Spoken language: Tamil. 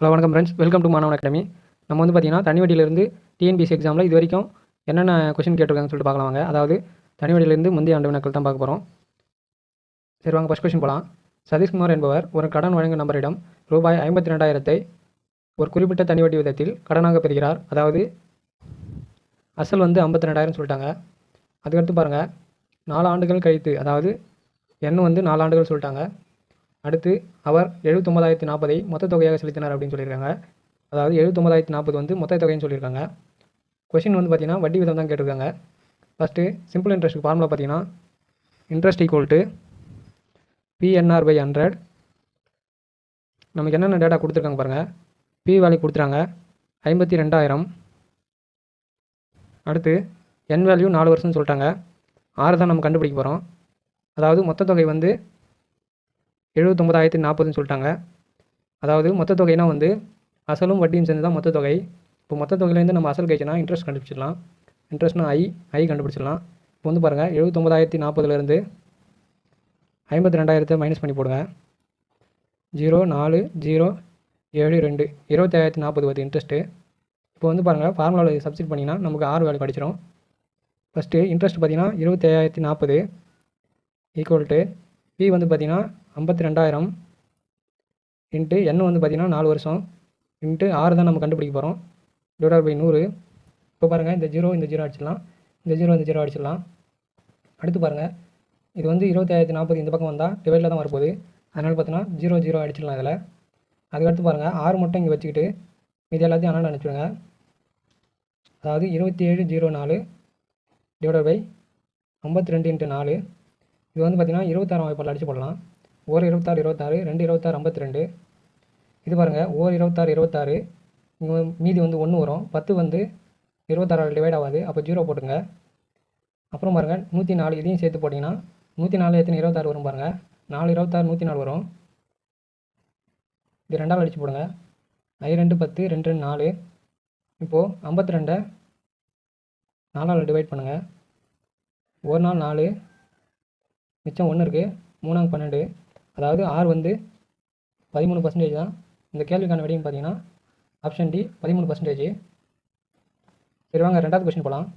ஹலோ வணக்கம் ஃப்ரெண்ட்ஸ், வெல்கம் டு மாணவன் அகாடமி. நம்ம வந்து பார்த்தீங்கன்னா தனிவட்டியிலிருந்து டிஎன்பிஎஸ்சி எக்ஸாமில் இது வரைக்கும் என்னென்ன கொஸ்டின் கேட்டிருக்காங்கன்னு சொல்லிட்டு பார்க்கலாம் வாங்க. அதாவது தனிவட்டியிலிருந்து முந்தைய ஆண்டு வினாக்கள் தான் பார்க்க போகிறோம். சரி வாங்க, ஃபஸ்ட் கொஸ்டின் போகலாம். சதீஷ்குமார் என்பவர் ஒரு கடன் வழங்கும் நபரிடம் ரூபாய் 52,000 ஒரு குறிப்பிட்ட தனிவட்டி விதத்தில் கடனாக பெறுகிறார். அதாவது அசல் வந்து 52,000 சொல்லிட்டாங்க. அதுக்கடுத்து பாருங்கள், 4 ஆண்டுகள் கழித்து, அதாவது எண் வந்து 4 ஆண்டுகள் சொல்லிட்டாங்க. அடுத்து அவர் 79,040 மொத்த தொகையாக செலுத்தினார் அப்படின்னு சொல்லியிருக்காங்க. அதாவது 79,040 வந்து மொத்த தொகைன்னு சொல்லியிருக்காங்க. கொஷின் வந்து பார்த்தீங்கன்னா வட்டி விதம் தான் கேட்டிருக்காங்க. ஃபஸ்ட்டு சிம்பிள் இன்ட்ரெஸ்ட்டுக்கு ஃபார்முலா பார்த்தீங்கன்னா இன்ட்ரெஸ்ட் ஈக்குவல் டு PNR/100. நமக்கு என்னென்ன டேட்டா கொடுத்துருக்காங்க பாருங்கள். பி வேல்யூ கொடுத்துறாங்க 52,000. அடுத்து என் வேல்யூ 4 வருஷம்னு சொல்லிட்டாங்க. 6 தான் நம்ம கண்டுபிடிக்க போகிறோம். அதாவது மொத்த தொகை வந்து 79,040 சொல்லிட்டாங்க. அதாவது மொத்த தொகைனா வந்து அசலும் வட்டியும் சேர்ந்து தான் மொத்த தொகை. இப்போ மொத்த தொகையிலேருந்து நம்ம அசல் கழிச்சுனா இன்ட்ரெஸ்ட் கண்டுபிடிச்சிடலாம். இன்ட்ரெஸ்ட்னா ஐ கண்டுபிடிச்சிடலாம். இப்போ வந்து பாருங்கள், 79,040லேருந்து 52,000 மைனஸ் பண்ணி போடுங்க. 0,4,0,7,2 25,040 வருது இன்ட்ரெஸ்ட்டு. இப்போ வந்து பாருங்கள், ஃபார்முலாவில் சப்ஸ்டிட் பண்ணிங்கன்னா நமக்கு 6 வேல்யூ கிடச்சிரும். ஃபஸ்ட்டு இன்ட்ரெஸ்ட் பார்த்தீங்கன்னா 25,040 ஈக்குவல் டு பி வந்து பார்த்தீங்கன்னா 52,000 இன்ட்டு என் வந்து பார்த்தீங்கன்னா 4 வருஷம் இன்ட்டு 6 தான் நம்ம கண்டுபிடிக்க போகிறோம். Divided by 100. இப்போ பாருங்கள், இந்த 0 அடிச்சிடலாம், இந்த 0 அடிச்சிடலாம். அடுத்து பாருங்கள், இது வந்து 25,040 இந்த பக்கம் வந்தால் டிவைடில் தான் வரப்போகுது. அதனால் பார்த்தீங்கன்னா 0 அடிச்சிடலாம் இதில். அதுக்கடுத்து பாருங்கள், 6 மட்டும் இங்கே வச்சுக்கிட்டு இது எல்லாத்தையும் ஆனால் அனுப்பிச்சுடுங்க. அதாவது 27,04 டிவைடட் பை 52 இன்ட்டு 4. இது வந்து பார்த்தீங்கன்னா 26 வாய்ப்பால் அடிச்சு போடலாம். 1 26 26, 2 26 52. இது பாருங்கள், 1 26 26, இங்கே மீதி வந்து 1 வரும். 10 வந்து 26 டிவைட் ஆகாது, அப்போ 0 போட்டுங்க. அப்புறம் பாருங்கள் 104, இதையும் சேர்த்து போட்டிங்கன்னா 104 எத்தனை 26 வரும் பாருங்கள். 4 26 104 வரும். இது 2ஆல் அடித்து போடுங்க. 2 10 2 2 4. இப்போது 52 4ஆல் டிவைட் பண்ணுங்கள். 1 4 4, மிச்சம் 1 இருக்குது, 3 12. அதாவது R வந்து 13% தான். இந்த கேள்விக்கான விடைன்னு பார்த்தீங்கன்னா ஆப்ஷன் டி 13%. சரி வாங்க, ரெண்டாவது கொஸ்டின் போகலாம்.